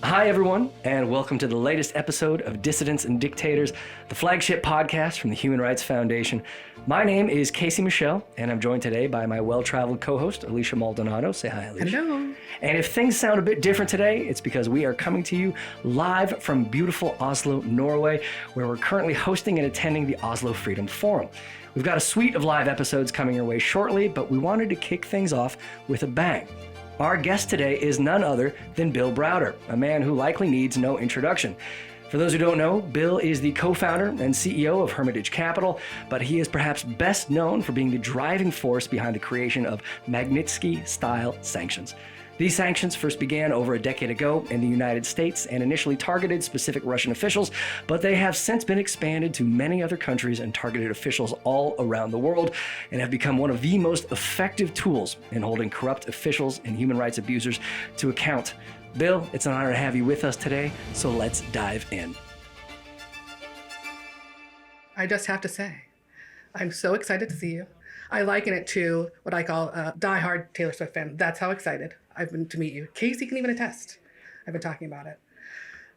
Hi, everyone, and welcome to the latest episode of Dissidents and Dictators, the flagship podcast from the Human Rights Foundation. My name is Casey Michelle, and I'm joined today by my well-traveled co-host, Elisha Maldonado. Say hi, Elisha. Hello. And if things sound a bit different today, it's because we are coming to you live from beautiful Oslo, Norway, where we're currently hosting and attending the Oslo Freedom Forum. We've got a suite of live episodes coming your way shortly, but we wanted to kick things off with a bang. Our guest today is none other than Bill Browder, a man who likely needs no introduction. For those who don't know, Bill is the co-founder and CEO of Hermitage Capital, but he is perhaps best known for being the driving force behind the creation of Magnitsky-style sanctions. These sanctions first began over a decade ago in the United States and initially targeted specific Russian officials, but they have since been expanded to many other countries and targeted officials all around the world and have become one of the most effective tools in holding corrupt officials and human rights abusers to account. Bill, it's an honor to have you with us today, so let's dive in. I just have to say, I'm so excited to see you. I liken it to what I call a diehard Taylor Swift fan. That's how excited I've been to meet you. Casey can even attest. I've been talking about it.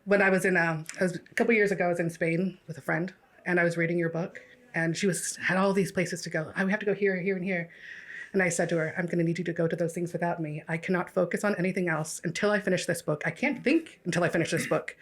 When I was a couple years ago, I was in Spain with a friend, and I was reading your book, and she had all these places to go. We have to go here, here, and here. And I said to her, I'm going to need you to go to those things without me. I cannot focus on anything else until I finish this book. I can't think until I finish this book.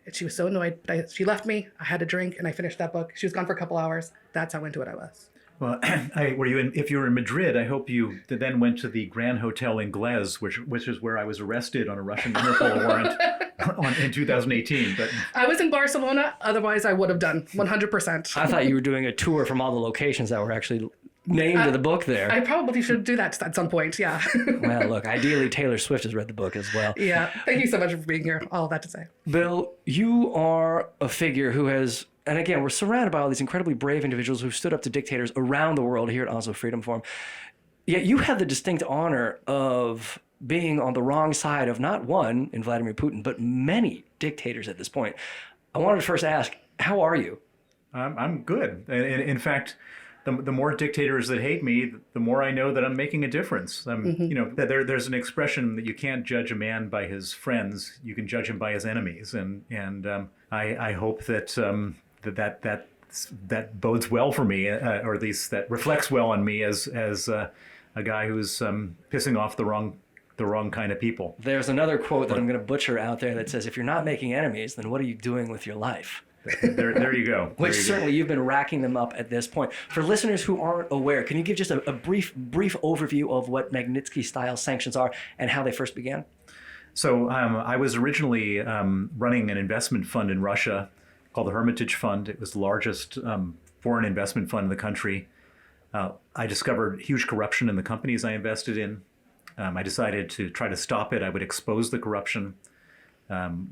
And she was so annoyed. But she left me. I had a drink, and I finished that book. She was gone for a couple hours. That's how into it I was. Well, if you were in Madrid, I hope you then went to the Grand Hotel Inglés, which is where I was arrested on a Russian Interpol warrant in 2018. But I was in Barcelona. Otherwise, I would have done 100%. I thought you were doing a tour from all the locations that were actually named in the book there. I probably should do that at some point, yeah. Well, look, ideally Taylor Swift has read the book as well. Yeah, thank you so much for being here. All that to say. Bill, you are a figure who has, and again, we're surrounded by all these incredibly brave individuals who've stood up to dictators around the world here at Oslo Freedom Forum. Yet you have the distinct honor of being on the wrong side of not one in Vladimir Putin, but many dictators at this point. I wanted to first ask, how are you? I'm good. In fact, the more dictators that hate me, the more I know that I'm making a difference. You know, there's an expression that you can't judge a man by his friends; you can judge him by his enemies. And I hope that that bodes well for me, or at least that reflects well on me as a guy who's pissing off the wrong kind of people. There's another quote that I'm going to butcher out there that says, "If you're not making enemies, then what are you doing with your life?" There you go. Which certainly you've been racking them up at this point. For listeners who aren't aware, can you give just a brief overview of what Magnitsky-style sanctions are and how they first began? So I was originally running an investment fund in Russia called the Hermitage Fund. It was the largest foreign investment fund in the country. I discovered huge corruption in the companies I invested in. I decided to try to stop it. I would expose the corruption.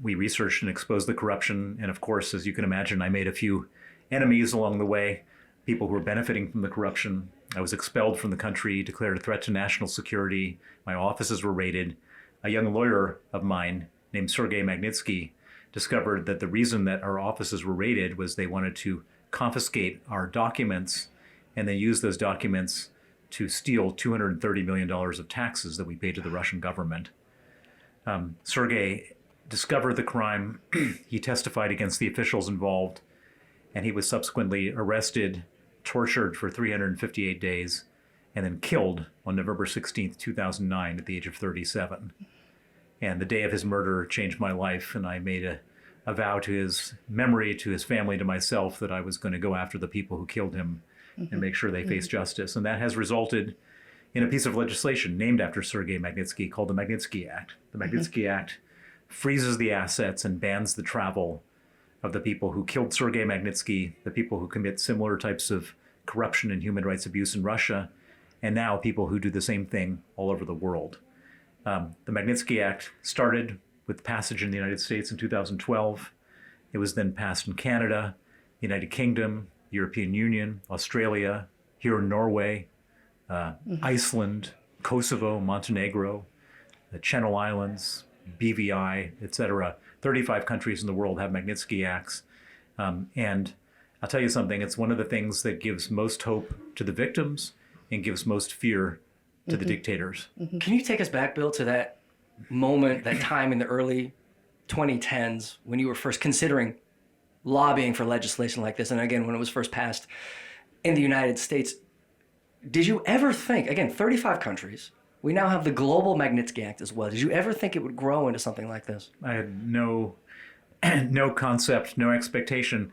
We researched and exposed the corruption. And of course, as you can imagine, I made a few enemies along the way, people who were benefiting from the corruption. I was expelled from the country, declared a threat to national security. My offices were raided. A young lawyer of mine named Sergei Magnitsky discovered that the reason that our offices were raided was they wanted to confiscate our documents and then use those documents to steal $230 million of taxes that we paid to the Russian government. Sergei discovered the crime. He testified against the officials involved, and he was subsequently arrested, tortured for 358 days, and then killed on November 16th, 2009 at the age of 37. And the day of his murder changed my life, and I made a vow to his memory, to his family, to myself, that I was going to go after the people who killed him and make sure they face justice. And that has resulted in a piece of legislation named after Sergei Magnitsky called the Magnitsky Act. The Magnitsky Act freezes the assets and bans the travel of the people who killed Sergei Magnitsky, the people who commit similar types of corruption and human rights abuse in Russia, and now people who do the same thing all over the world. The Magnitsky Act started with passage in the United States in 2012. It was then passed in Canada, the United Kingdom, the European Union, Australia, here in Norway, Iceland, Kosovo, Montenegro, the Channel Islands, BVI, etc. 35 countries in the world have Magnitsky Acts. And I'll tell you something, it's one of the things that gives most hope to the victims and gives most fear to the dictators. Can you take us back, Bill, to that moment, that time in the early 2010s when you were first considering lobbying for legislation like this, and again, when it was first passed in the United States, did you ever think, again, 35 countries, we now have the global Magnitsky Act as well. Did you ever think it would grow into something like this? I had no concept, no expectation.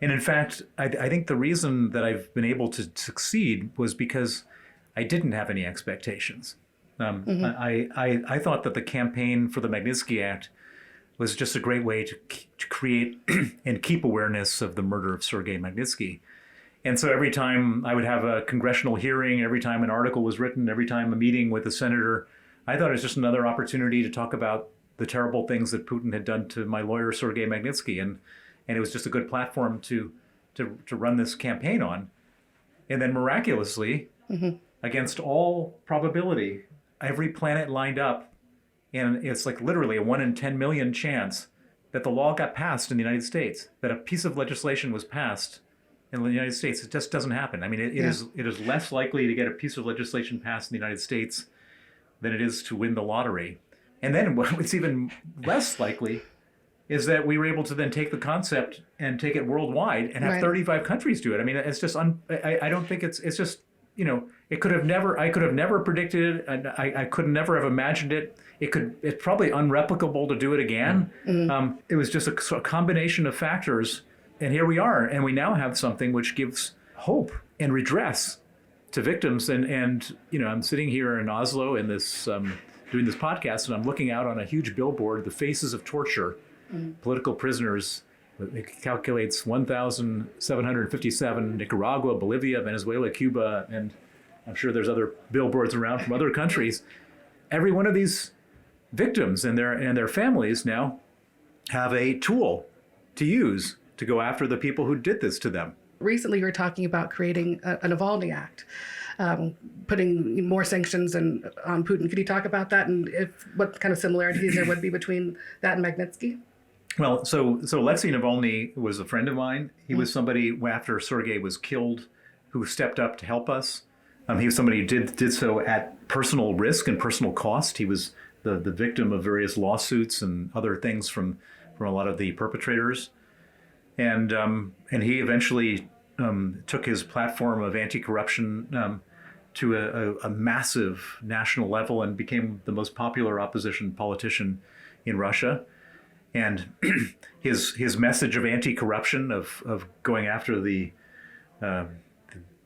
And in fact, I think the reason that I've been able to succeed was because I didn't have any expectations. I thought that the campaign for the Magnitsky Act was just a great way to create and keep awareness of the murder of Sergei Magnitsky. And so every time I would have a congressional hearing, every time an article was written, every time a meeting with a senator, I thought it was just another opportunity to talk about the terrible things that Putin had done to my lawyer, Sergei Magnitsky. And it was just a good platform to run this campaign on. And then miraculously, against all probability, every planet lined up. And it's like literally a 1 in 10 million chance that the law got passed in the United States, that a piece of legislation was passed in the United States. It just doesn't happen. I mean, it is less likely to get a piece of legislation passed in the United States than it is to win the lottery. And then what's even less likely is that we were able to then take the concept and take it worldwide and have 35 countries do it. I mean, it's just, I don't think it's just, I could have never predicted it. And I could never have imagined it. It's probably unreplicable to do it again. It was just a combination of factors. And here we are. And we now have something which gives hope and redress to victims. And I'm sitting here in Oslo in this, doing this podcast, and I'm looking out on a huge billboard, The Faces of Torture, political prisoners. It calculates 1,757, Nicaragua, Bolivia, Venezuela, Cuba, and I'm sure there's other billboards around from other countries. Every one of these victims and their families now have a tool to use to go after the people who did this to them. Recently, you were talking about creating a Navalny Act, putting more sanctions on Putin. Could you talk about that and what kind of similarities there would be between that and Magnitsky? Well, so Alexei Navalny was a friend of mine. He was somebody, after Sergei was killed, who stepped up to help us. He was somebody who did so at personal risk and personal cost. He was the victim of various lawsuits and other things from a lot of the perpetrators. And he eventually took his platform of anti-corruption to a massive national level and became the most popular opposition politician in Russia. And his message of anti-corruption, of going after the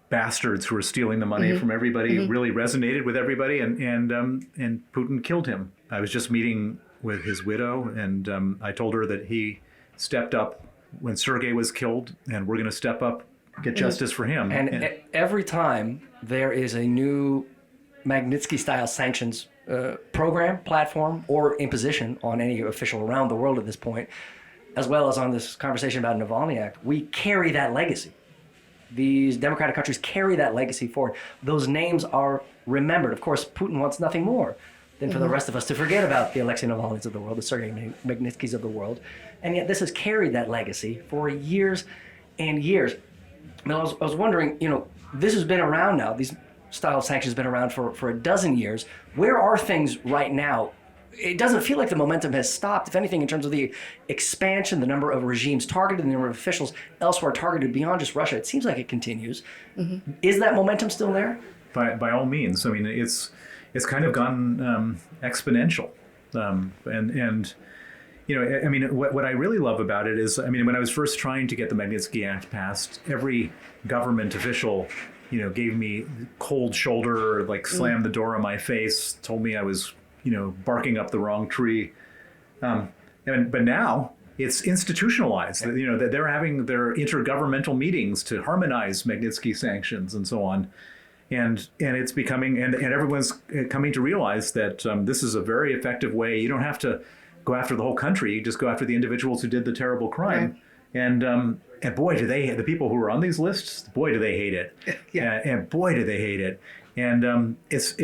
bastards who are stealing the money from everybody, really resonated with everybody, and Putin killed him. I was just meeting with his widow, and I told her that he stepped up when Sergei was killed, and we're going to step up, get justice for him. And every time there is a new Magnitsky-style sanctions program, platform, or imposition on any official around the world at this point, as well as on this conversation about Navalny Act, we carry that legacy. These democratic countries carry that legacy forward. Those names are remembered. Of course, Putin wants nothing more than for the rest of us to forget about the Alexei Navalny's of the world, the Sergei Magnitsky's of the world. And yet this has carried that legacy for years and years. Now, I was wondering, this has been around now. These style of sanctions have been around for a dozen years. Where are things right now? It doesn't feel like the momentum has stopped. If anything, in terms of the expansion, the number of regimes targeted, the number of officials elsewhere targeted beyond just Russia, it seems like it continues. Is that momentum still there? By all means. I mean, it's kind of gone exponential. What I really love about it is, when I was first trying to get the Magnitsky Act passed, every government official gave me cold shoulder, like slammed the door on my face, told me I was, barking up the wrong tree. But now it's institutionalized. That they're having their intergovernmental meetings to harmonize Magnitsky sanctions and so on. And it's becoming, and everyone's coming to realize that this is a very effective way. You don't have to go after the whole country. You just go after the individuals who did the terrible crime. Right. And boy, do they, the people who are on these lists, boy, do they hate it. And boy, do they hate it. And it's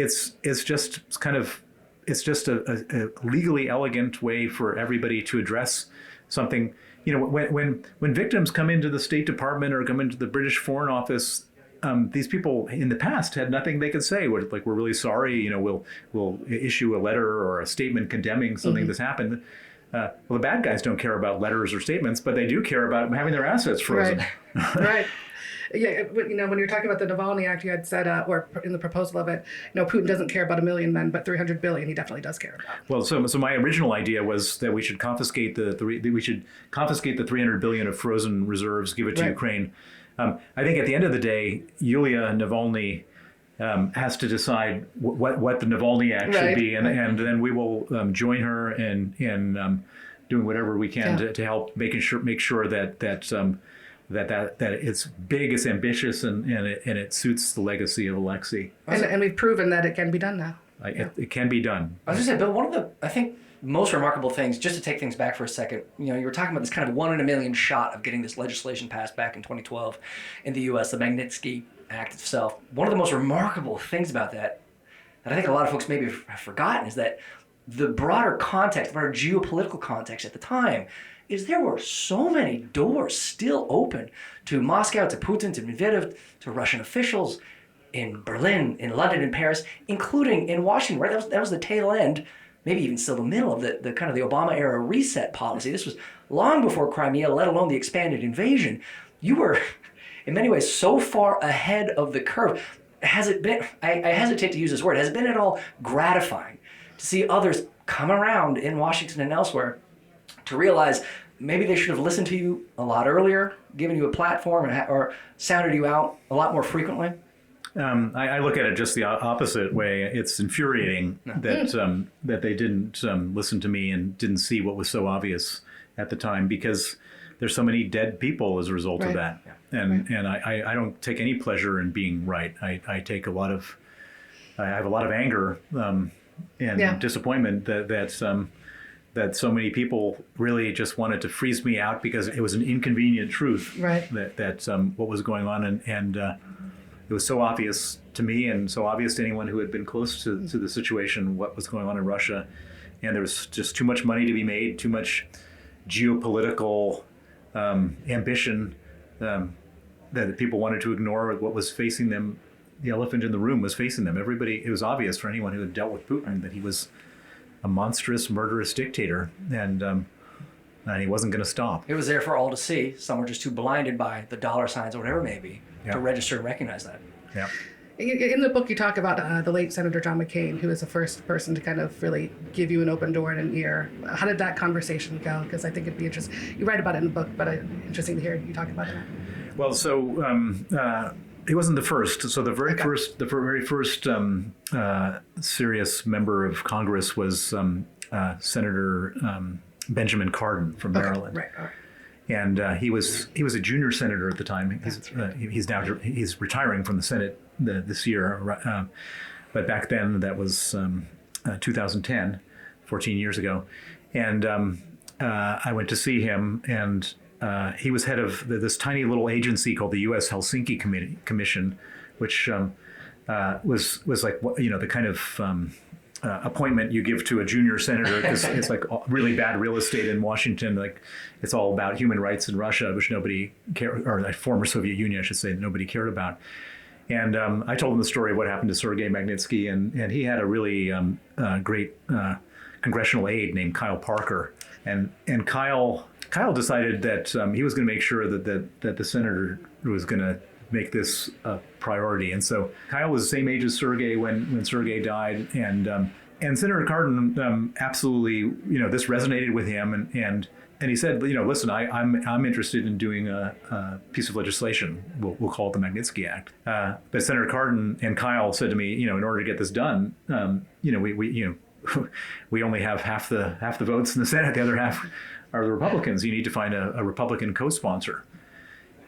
just a legally elegant way for everybody to address something. When victims come into the State Department or come into the British Foreign Office, these people in the past had nothing they could say. We're really sorry. We'll issue a letter or a statement condemning something that's happened. well, the bad guys don't care about letters or statements, but they do care about having their assets frozen. Right. Right. Yeah, when you're talking about the Navalny Act, you had said, or in the proposal of it, Putin doesn't care about 1 million men, but 300 billion he definitely does care about. Well, so my original idea was that we should confiscate the 300 billion of frozen reserves, give it to Ukraine. I think at the end of the day, Yulia Navalny has to decide what the Navalny Act should be, and then we will join her in doing whatever we can to help make sure that it's big, it's ambitious, and it suits the legacy of Alexei. And we've proven that it can be done now. It can be done. I was just saying, Bill, one of the, I think, most remarkable things, just to take things back for a second, you were talking about this kind of 1 in a million shot of getting this legislation passed back in 2012 in the U.S., the Magnitsky Act itself. One of the most remarkable things about that I think a lot of folks maybe have forgotten, is that the broader context, the broader geopolitical context at the time, is there were so many doors still open to Moscow, to Putin, to Medvedev, to Russian officials in Berlin, in London, in Paris, including in Washington, right? That was the tail end, maybe even still the middle of the kind of the Obama era reset policy. This was long before Crimea, let alone the expanded invasion. You were, in many ways, so far ahead of the curve. Has it been, I hesitate to use this word, has it been at all gratifying to see others come around in Washington and elsewhere to realize maybe they should have listened to you a lot earlier, given you a platform, or sounded you out a lot more frequently? I look at it just the opposite way. It's infuriating that they didn't listen to me and didn't see what was so obvious at the time, because there's so many dead people as a result of that. Yeah. And I don't take any pleasure in being right. I have a lot of anger and disappointment that so many people really just wanted to freeze me out because it was an inconvenient truth that what was going on, and it was so obvious to me and so obvious to anyone who had been close to the situation, what was going on in Russia. And there was just too much money to be made, too much geopolitical ambition that people wanted to ignore what was facing them. The elephant in the room was facing them. Everybody, it was obvious for anyone who had dealt with Putin that he was a monstrous, murderous dictator, and he wasn't going to stop. It was there for all to see. Some were just too blinded by the dollar signs or whatever it may be to register and recognize that. Yeah. In the book, you talk about the late Senator John McCain, who was the first person to kind of really give you an open door and an ear. How did that conversation go? Because I think it'd be interesting. You write about it in the book, but interesting to hear you talk about it. Well, so he wasn't the first. So the very first serious member of Congress was Senator Benjamin Cardin from Maryland. Right. And he was a junior senator at the time. He's retiring from the Senate this year, but back then that was 2010, 14 years ago, and I went to see him, and he was head of this tiny little agency called the U.S. Helsinki Commission, which was like the kind of appointment you give to a junior senator, because it's like really bad real estate in Washington. Like it's all about human rights in Russia, which nobody cared, or the former Soviet Union, I should say, nobody cared about. And I told him the story of what happened to Sergei Magnitsky, and he had a really great congressional aide named Kyle Parker, and Kyle decided that he was going to make sure that the senator was going to make this a priority. And so Kyle was the same age as Sergei when Sergei died, and Senator Cardin absolutely, this resonated with him, and he said, listen, I'm interested in doing a piece of legislation. We'll call it the Magnitsky Act. But Senator Cardin and Kyle said to me, in order to get this done, we only have half the votes in the Senate. The other half are the Republicans. You need to find a Republican co-sponsor.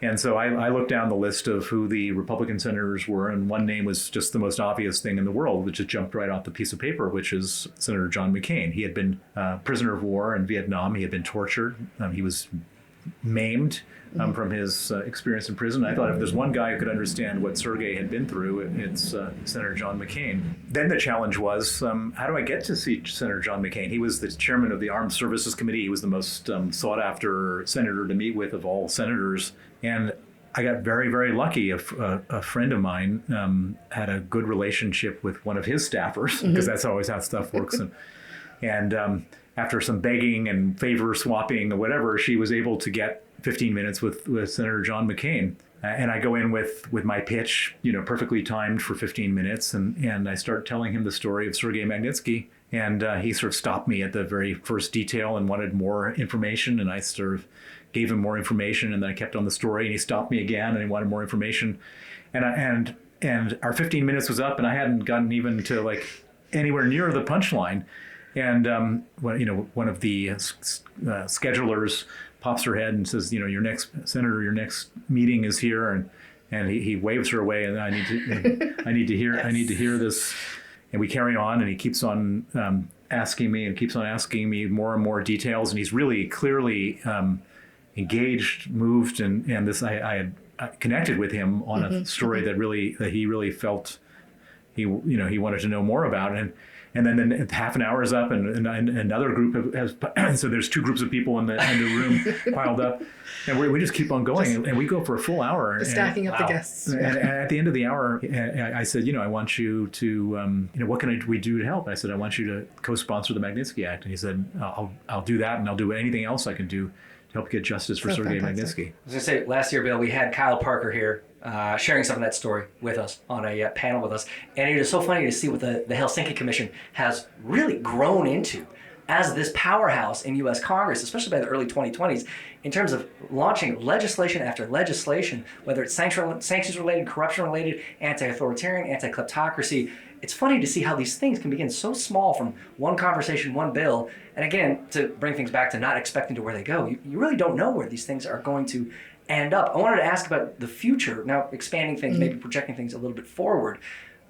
And so I looked down the list of who the Republican senators were, and one name was just the most obvious thing in the world, which just jumped right off the piece of paper, which is Senator John McCain. He had been a prisoner of war in Vietnam. He had been tortured. He was maimed from his experience in prison. I thought if there's one guy who could understand what Sergei had been through, it's Senator John McCain. Then the challenge was, how do I get to see Senator John McCain? He was the chairman of the Armed Services Committee. He was the most sought-after senator to meet with of all senators. And I got very, very lucky. A friend of mine had a good relationship with one of his staffers, because that's always how stuff works. And after some begging and favor swapping or whatever, she was able to get 15 minutes with Senator John McCain. And I go in with my pitch, perfectly timed for 15 minutes. And I start telling him the story of Sergei Magnitsky. And he sort of stopped me at the very first detail and wanted more information. And I sort of gave him more information. And then I kept on the story. And he stopped me again and he wanted more information. And our 15 minutes was up and I hadn't gotten even to like anywhere near the punchline. And one of the schedulers pops her head and says, your next meeting is here, and he waves her away, and I need to hear this, and we carry on, and he keeps on asking me more and more details, and he's really clearly engaged, moved, and this I had connected with him on a story that he really felt he wanted to know more about, and then half an hour is up, and another group has. So there's two groups of people in the room piled up, and we just keep on going, and we go for a full hour. Stacking up the guests. And at the end of the hour, I said, I want you to, what can we do to help? I said, I want you to co-sponsor the Magnitsky Act, and he said, I'll do that, and I'll do anything else I can do to help get justice for Sergei Magnitsky. I was going to say, last year, Bill, we had Kyle Parker here sharing some of that story with us on a panel with us. And it is so funny to see what the Helsinki Commission has really grown into as this powerhouse in U.S. Congress, especially by the early 2020s, in terms of launching legislation after legislation, whether it's sanctions-related, corruption-related, anti-authoritarian, anti-kleptocracy. It's funny to see how these things can begin so small from one conversation, one bill. And again, to bring things back to not expecting to where they go, you really don't know where these things are going to end up. I wanted to ask about the future, now expanding things, maybe projecting things a little bit forward.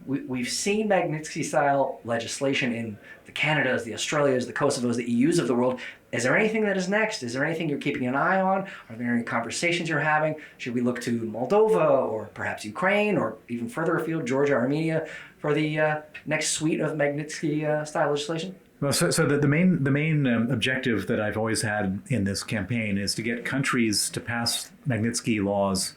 We've seen Magnitsky-style legislation in the Canadas, the Australias, the Kosovos, the EUs of the world. Is there anything that is next? Is there anything you're keeping an eye on? Are there any conversations you're having? Should we look to Moldova or perhaps Ukraine or even further afield, Georgia, Armenia, for the next suite of Magnitsky-style legislation? Well, so the main objective that I've always had in this campaign is to get countries to pass Magnitsky laws,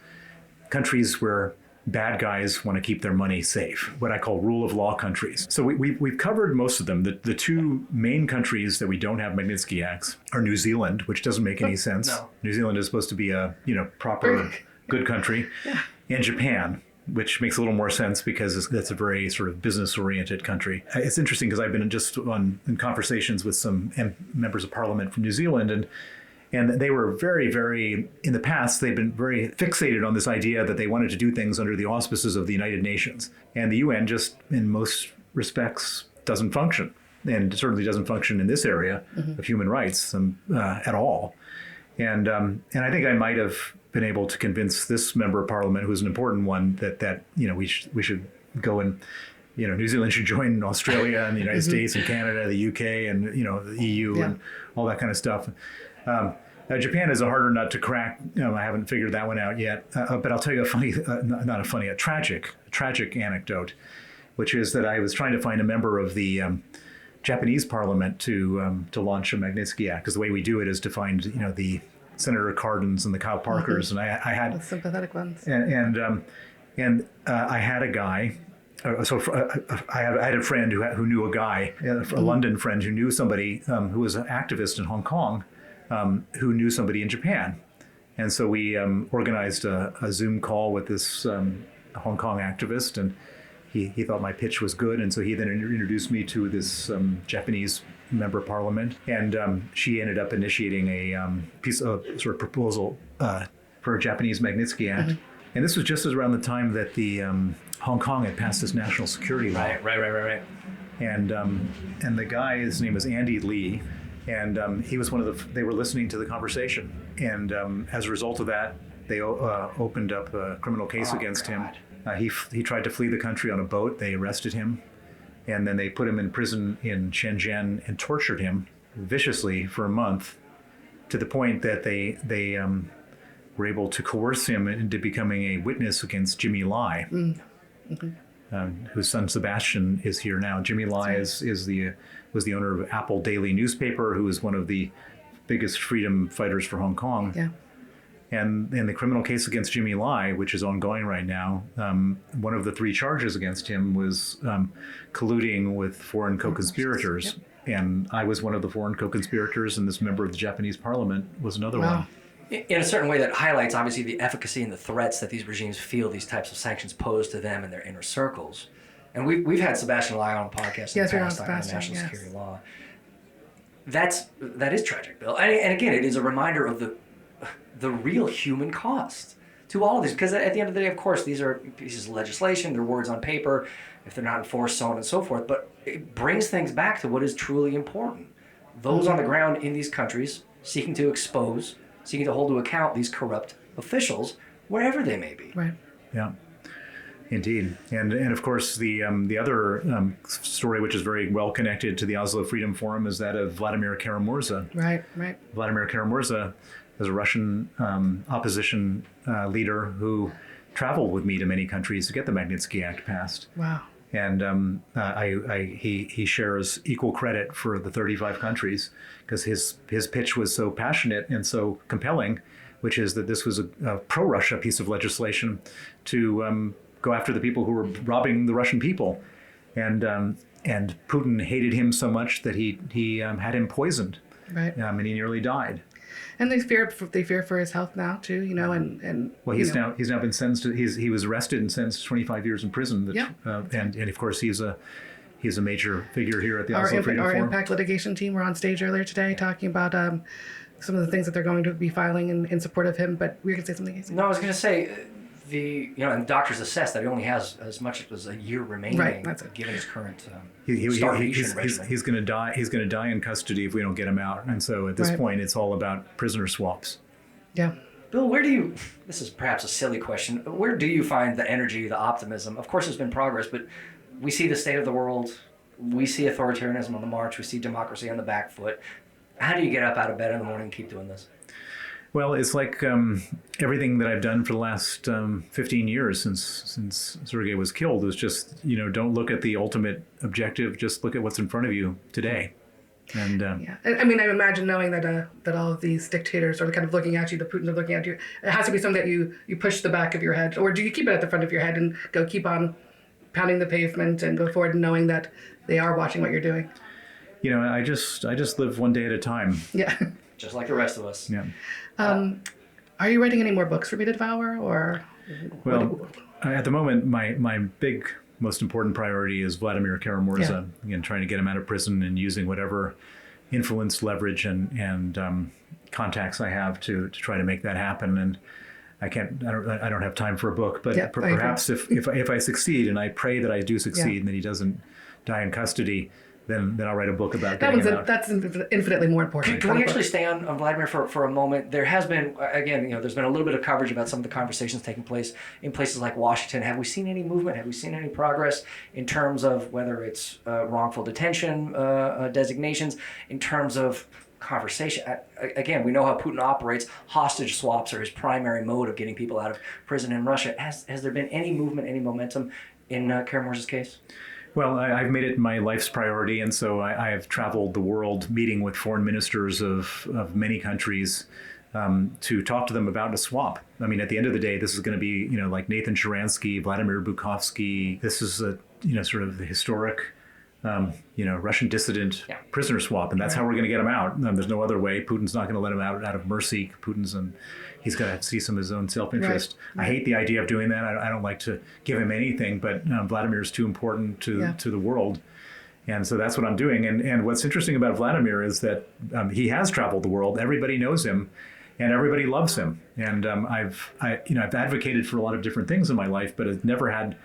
countries where bad guys want to keep their money safe, what I call rule of law countries. So we've covered most of them. The two main countries that we don't have Magnitsky Acts are New Zealand, which doesn't make any sense. No. New Zealand is supposed to be a proper good country, and Japan, which makes a little more sense because that's a very sort of business-oriented country. It's interesting because I've been in conversations with some members of parliament from New Zealand, and they were very, very, in the past, they've been very fixated on this idea that they wanted to do things under the auspices of the United Nations. And the UN just, in most respects, doesn't function, and certainly doesn't function in this area of human rights at all. And I think I might have been able to convince this member of parliament, who's an important one, that we should go and New Zealand should join Australia and the United States and Canada, the UK, and the EU and all that kind of stuff. Japan is a harder nut to crack. I haven't figured that one out yet. But I'll tell you a tragic anecdote, which is that I was trying to find a member of the Japanese parliament to launch a Magnitsky Act, because the way we do it is to find the Senator Cardins and the Kyle Parkers, and I had the sympathetic ones. And I had a guy. I had a friend who knew a guy, a London friend who knew somebody who was an activist in Hong Kong, who knew somebody in Japan. And so we organized a Zoom call with this Hong Kong activist, and he thought my pitch was good. And so he then introduced me to this Japanese member of parliament. And she ended up initiating a piece of sort of proposal for a Japanese Magnitsky Act. And this was just around the time that the Hong Kong had passed this national security law. Right. And the guy, his name was Andy Lee, and he was they were listening to the conversation. And as a result of that, they opened up a criminal case against him. He tried to flee the country on a boat. They arrested him, and then they put him in prison in Shenzhen and tortured him viciously for a month, to the point that they were able to coerce him into becoming a witness against Jimmy Lai, whose son Sebastian is here now. Jimmy Lai was the owner of Apple Daily newspaper, who was one of the biggest freedom fighters for Hong Kong. Yeah. And in the criminal case against Jimmy Lai, which is ongoing right now, one of the 3 charges against him was colluding with foreign co-conspirators. Yep. And I was one of the foreign co-conspirators, and this member of the Japanese parliament was another one. In a certain way that highlights, obviously, the efficacy and the threats that these regimes feel these types of sanctions pose to them and their inner circles. And we've had Sebastian Lai on the podcast in the past on national security law. That is tragic, Bill. And again, it is a reminder of the real human cost to all of these. Because at the end of the day, of course, these are pieces of legislation, they're words on paper, if they're not enforced, so on and so forth. But it brings things back to what is truly important. Those on the ground in these countries seeking to expose, seeking to hold to account these corrupt officials, wherever they may be. Right. Yeah. Indeed, and of course the other story, which is very well connected to the Oslo Freedom Forum, is that of Vladimir Kara-Murza. Right. Vladimir Kara-Murza is a Russian opposition leader who traveled with me to many countries to get the Magnitsky Act passed. Wow. And he shares equal credit for the 35 countries because his pitch was so passionate and so compelling, which is that this was a pro-Russia piece of legislation to go after the people who were robbing the Russian people, and Putin hated him so much that he had him poisoned, right? And he nearly died. And they fear for his health now too, and well, he's now been sentenced. He was arrested and sentenced to 25 years in prison. And of course he's a major figure here at the Oslo Freedom Forum. Our Impact litigation team were on stage earlier today talking about some of the things that they're going to be filing in support of him. But we were going to say something, Casey. No, I was going to say. And doctors assess that he only has as much as a year remaining, right, that's it. Given his current starvation regimen. He's going to die. He's going to die in custody if we don't get him out. And so at this point, it's all about prisoner swaps. Yeah. Bill, this is perhaps a silly question, where do you find the energy, the optimism? Of course, there's been progress, but we see the state of the world. We see authoritarianism on the march. We see democracy on the back foot. How do you get up out of bed in the morning and keep doing this? Well, it's like everything that I've done for the last 15 years since Sergei was killed is just, don't look at the ultimate objective, just look at what's in front of you today. And I mean, I imagine knowing that all of these dictators are kind of looking at you, the Putins are looking at you. It has to be something that you push the back of your head, or do you keep it at the front of your head and keep on pounding the pavement and go forward, knowing that they are watching what you're doing? I just live one day at a time. Yeah. Just like the rest of us. Yeah. Are you writing any more books for me to devour, or? Well, at the moment, my big, most important priority is Vladimir Kara-Murza. Again, trying to get him out of prison and using whatever influence, leverage, and contacts I have to try to make that happen. And I don't have time for a book, but perhaps if I succeed, and I pray that I do succeed, and that he doesn't die in custody, then I'll write a book about getting him out. That's infinitely more important. Can we actually stay on Vladimir for a moment? There has been, again, there's been a little bit of coverage about some of the conversations taking place in places like Washington. Have we seen any movement? Have we seen any progress in terms of whether it's wrongful detention designations, in terms of conversation? Again, we know how Putin operates. Hostage swaps are his primary mode of getting people out of prison in Russia. Has there been any movement, any momentum in Kara-Murza's case? Well, I've made it my life's priority, and so I have traveled the world meeting with foreign ministers of many countries to talk to them about a swap. I mean, at the end of the day, this is going to be, like Nathan Sharansky, Vladimir Bukovsky. This is sort of the historic, Russian dissident prisoner swap, and that's how we're going to get him out. There's no other way. Putin's not going to let him out of mercy. He's got to see some of his own self-interest. Right. I hate the idea of doing that. I don't like to give him anything, but Vladimir's too important to the world. And so that's what I'm doing. And what's interesting about Vladimir is that he has traveled the world. Everybody knows him, and everybody loves him. And I've advocated for a lot of different things in my life, but I've never had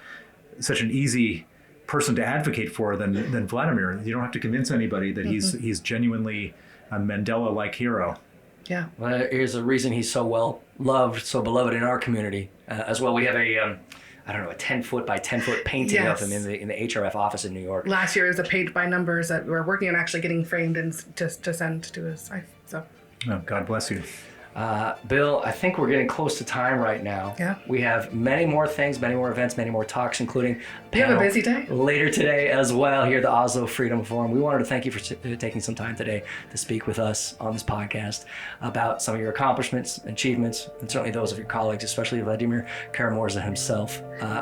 such an easy person to advocate for than Vladimir. You don't have to convince anybody that he's genuinely a Mandela-like hero. Yeah. Well, here's a reason he's so well loved, so beloved in our community as well. We have a 10-foot by 10-foot painting of him in the HRF office in New York. Last year is a paint by numbers that we're working on actually getting framed and to send to his wife. So. Oh, God bless you. Bill, I think we're getting close to time right now. Yeah. We have many more things, many more events, many more talks, including You have a panel busy day? later today as well here at the Oslo Freedom Forum. We wanted to thank you for taking some time today to speak with us on this podcast about some of your accomplishments, achievements, and certainly those of your colleagues, especially Vladimir Kara-Murza himself.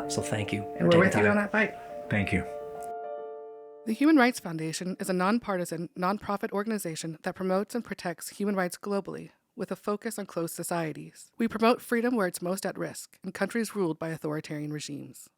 So thank you. And we're with you on that fight. Thank you. The Human Rights Foundation is a nonpartisan, nonprofit organization that promotes and protects human rights globally with a focus on closed societies. We promote freedom where it's most at risk, in countries ruled by authoritarian regimes.